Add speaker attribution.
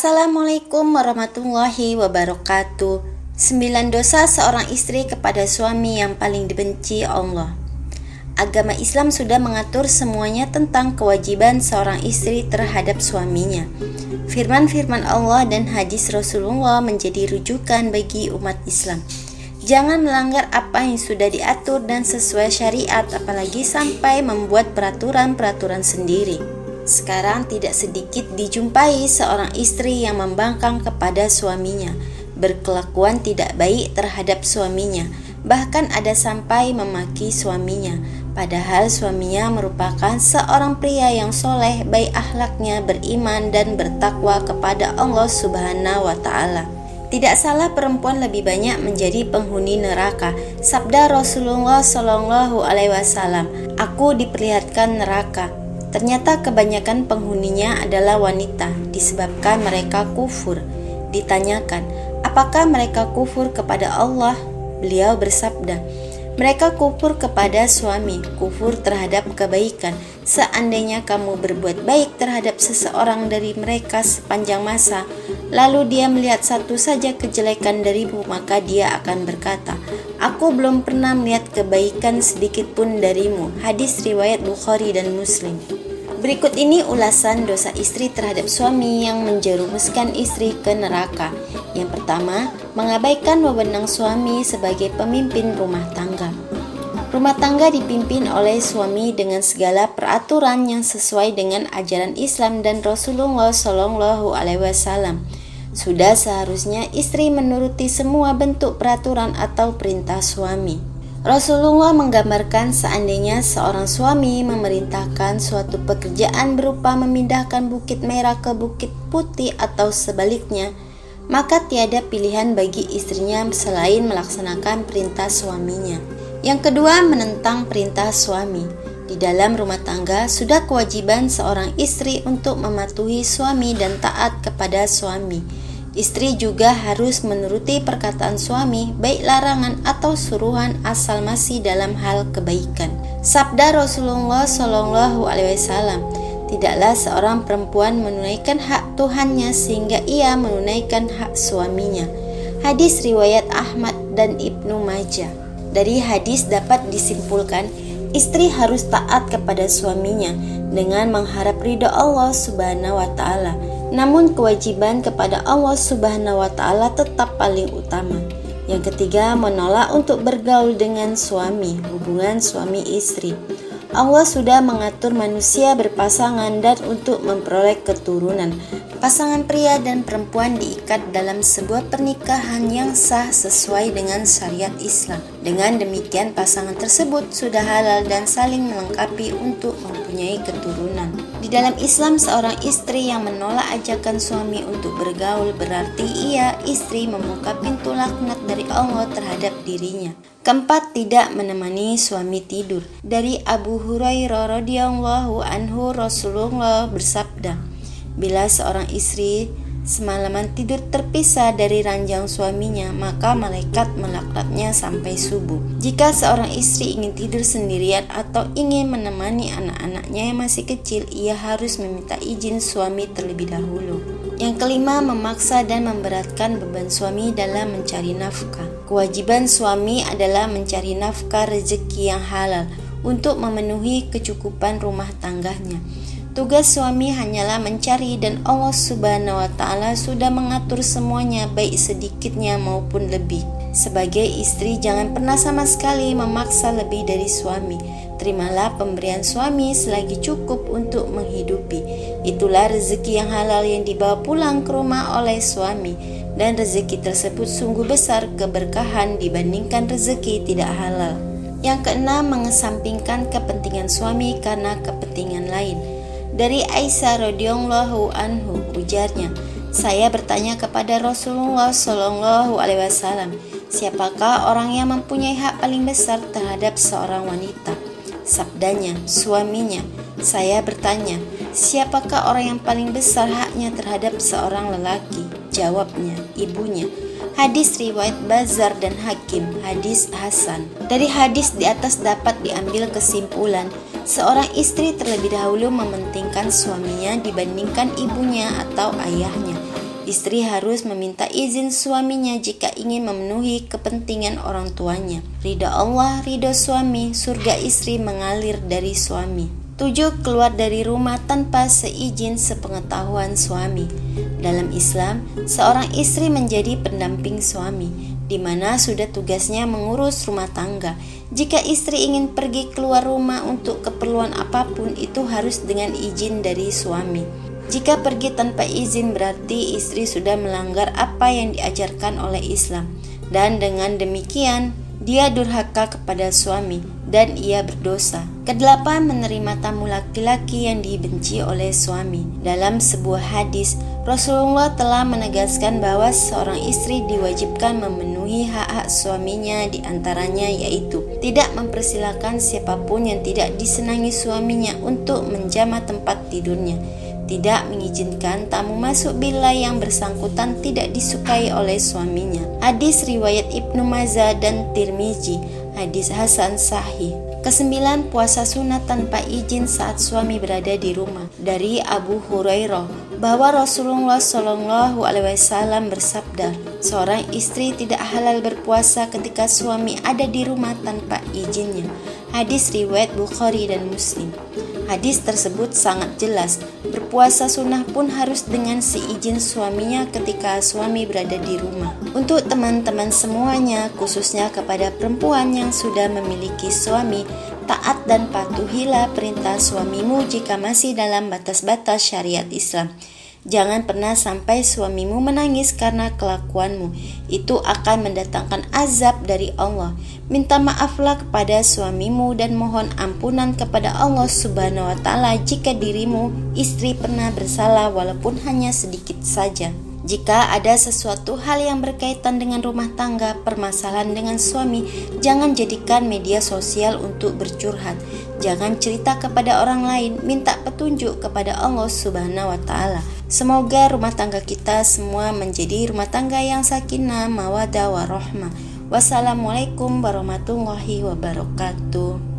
Speaker 1: Assalamualaikum warahmatullahi wabarakatuh. 9 dosa seorang istri kepada suami yang paling dibenci Allah. Agama Islam sudah mengatur semuanya tentang kewajiban seorang istri terhadap suaminya. Firman-firman Allah dan hadis Rasulullah menjadi rujukan bagi umat Islam. Jangan melanggar apa yang sudah diatur dan sesuai syariat, apalagi sampai membuat peraturan-peraturan sendiri. Sekarang tidak sedikit dijumpai seorang istri yang membangkang kepada suaminya, berkelakuan tidak baik terhadap suaminya, bahkan ada sampai memaki suaminya. Padahal suaminya merupakan seorang pria yang soleh, baik akhlaknya, beriman dan bertakwa kepada Allah Subhanahu wa Ta'ala. Tidak salah perempuan lebih banyak menjadi penghuni neraka. Sabda Rasulullah Shallallahu Alaihi Wasallam, "Aku diperlihatkan neraka. Ternyata kebanyakan penghuninya adalah wanita, disebabkan mereka kufur." Ditanyakan, apakah mereka kufur kepada Allah? Beliau bersabda, mereka kufur kepada suami, kufur terhadap kebaikan. Seandainya kamu berbuat baik terhadap seseorang dari mereka sepanjang masa, lalu dia melihat satu saja kejelekan darimu, maka dia akan berkata, "Aku belum pernah melihat kebaikan sedikit pun darimu." Hadis riwayat Bukhari dan Muslim. Berikut ini ulasan dosa istri terhadap suami yang menjerumuskan istri ke neraka. Yang pertama, mengabaikan wewenang suami sebagai pemimpin rumah tangga. Rumah tangga dipimpin oleh suami dengan segala peraturan yang sesuai dengan ajaran Islam dan Rasulullah Shallallahu Alaihi Wasallam. Sudah seharusnya istri menuruti semua bentuk peraturan atau perintah suami. Rasulullah menggambarkan seandainya seorang suami memerintahkan suatu pekerjaan berupa memindahkan bukit merah ke bukit putih atau sebaliknya, maka tiada pilihan bagi istrinya selain melaksanakan perintah suaminya. Yang kedua, menentang perintah suami. Di dalam rumah tangga sudah kewajiban seorang istri untuk mematuhi suami dan taat kepada suami. Istri juga harus menuruti perkataan suami, baik larangan atau suruhan asal masih dalam hal kebaikan. Sabda Rasulullah Shallallahu Alaihi Wasallam, tidaklah seorang perempuan menunaikan hak Tuhannya sehingga ia menunaikan hak suaminya. Hadis riwayat Ahmad dan Ibnu Majah. Dari hadis dapat disimpulkan, istri harus taat kepada suaminya dengan mengharap ridha Allah Subhanahu wa Ta'ala. Namun kewajiban kepada Allah Subhanahu wa Ta'ala tetap paling utama. Yang ketiga, menolak untuk bergaul dengan suami, hubungan suami istri. Allah sudah mengatur manusia berpasangan dan untuk memperoleh keturunan. Pasangan pria dan perempuan diikat dalam sebuah pernikahan yang sah sesuai dengan syariat Islam. Dengan demikian pasangan tersebut sudah halal dan saling melengkapi untuk mempunyai keturunan. Di dalam Islam, seorang istri yang menolak ajakan suami untuk bergaul berarti istri membuka pintu laknat dari Allah terhadap dirinya. Keempat, tidak menemani suami tidur. Dari Abu Hurairah radhiyallahu anhu, Rasulullah bersabda, bila seorang istri semalaman tidur terpisah dari ranjang suaminya, maka malaikat melaknatnya sampai subuh. Jika seorang istri ingin tidur sendirian atau ingin menemani anak-anaknya yang masih kecil, ia harus meminta izin suami terlebih dahulu. Yang kelima, memaksa dan memberatkan beban suami dalam mencari nafkah. Kewajiban suami adalah mencari nafkah rezeki yang halal untuk memenuhi kecukupan rumah tangganya. Tugas suami hanyalah mencari dan Allah Subhanahu wa Ta'ala sudah mengatur semuanya, baik sedikitnya maupun lebih. Sebagai istri jangan pernah sama sekali memaksa lebih dari suami. Terimalah pemberian suami selagi cukup untuk menghidupi. Itulah rezeki yang halal yang dibawa pulang ke rumah oleh suami, dan rezeki tersebut sungguh besar keberkahan dibandingkan rezeki tidak halal. Yang keenam, mengesampingkan kepentingan suami karena kepentingan lain. Dari Aisyah radhiyallahu anhu, ujarnya, saya bertanya kepada Rasulullah Shallallahu Alaihi Wasallam, siapakah orang yang mempunyai hak paling besar terhadap seorang wanita? Sabdanya, suaminya. Saya bertanya, siapakah orang yang paling besar haknya terhadap seorang lelaki? Jawabnya, ibunya. Hadis riwayat Bazar dan Hakim, hadis Hasan. Dari hadis di atas dapat diambil kesimpulan, seorang istri terlebih dahulu mementingkan suaminya dibandingkan ibunya atau ayahnya. Istri harus meminta izin suaminya jika ingin memenuhi kepentingan orang tuanya. Ridha Allah, ridha suami, surga istri mengalir dari suami. 7. Keluar dari rumah tanpa seizin sepengetahuan suami. Dalam Islam, seorang istri menjadi pendamping suami, di mana sudah tugasnya mengurus rumah tangga. Jika istri ingin pergi keluar rumah untuk keperluan apapun, itu harus dengan izin dari suami. Jika pergi tanpa izin berarti istri sudah melanggar apa yang diajarkan oleh Islam, dan dengan demikian dia durhaka kepada suami dan ia berdosa. Kedelapan, menerima tamu laki-laki yang dibenci oleh suami. Dalam sebuah hadis, Rasulullah telah menegaskan bahwa seorang istri diwajibkan memenuhi hak-hak suaminya, diantaranya yaitu tidak mempersilahkan siapapun yang tidak disenangi suaminya untuk menjamah tempat tidurnya, tidak mengizinkan tamu masuk bila yang bersangkutan tidak disukai oleh suaminya. Hadis riwayat Ibnu Majah dan Tirmizi, hadis hasan sahih. Kesembilan, puasa sunat tanpa izin saat suami berada di rumah. Dari Abu Hurairah bahwa Rasulullah Shallallahu Alaihi Wasallam bersabda, seorang istri tidak halal berpuasa ketika suami ada di rumah tanpa izinnya. Hadis riwayat Bukhari dan Muslim. Hadis tersebut sangat jelas, berpuasa sunnah pun harus dengan seizin suaminya ketika suami berada di rumah. Untuk teman-teman semuanya, khususnya kepada perempuan yang sudah memiliki suami, taat dan patuhilah perintah suamimu jika masih dalam batas-batas syariat Islam. Jangan pernah sampai suamimu menangis karena kelakuanmu. Itu akan mendatangkan azab dari Allah. Minta maaflah kepada suamimu dan mohon ampunan kepada Allah Subhanahu wa Ta'ala jika dirimu, istri, pernah bersalah walaupun hanya sedikit saja. Jika ada sesuatu hal yang berkaitan dengan rumah tangga, permasalahan dengan suami, jangan jadikan media sosial untuk bercurhat. Jangan cerita kepada orang lain, minta petunjuk kepada Allah Subhanahu wa Ta'ala. Semoga rumah tangga kita semua menjadi rumah tangga yang sakinah, mawaddah, warahmah. Wassalamualaikum warahmatullahi wabarakatuh.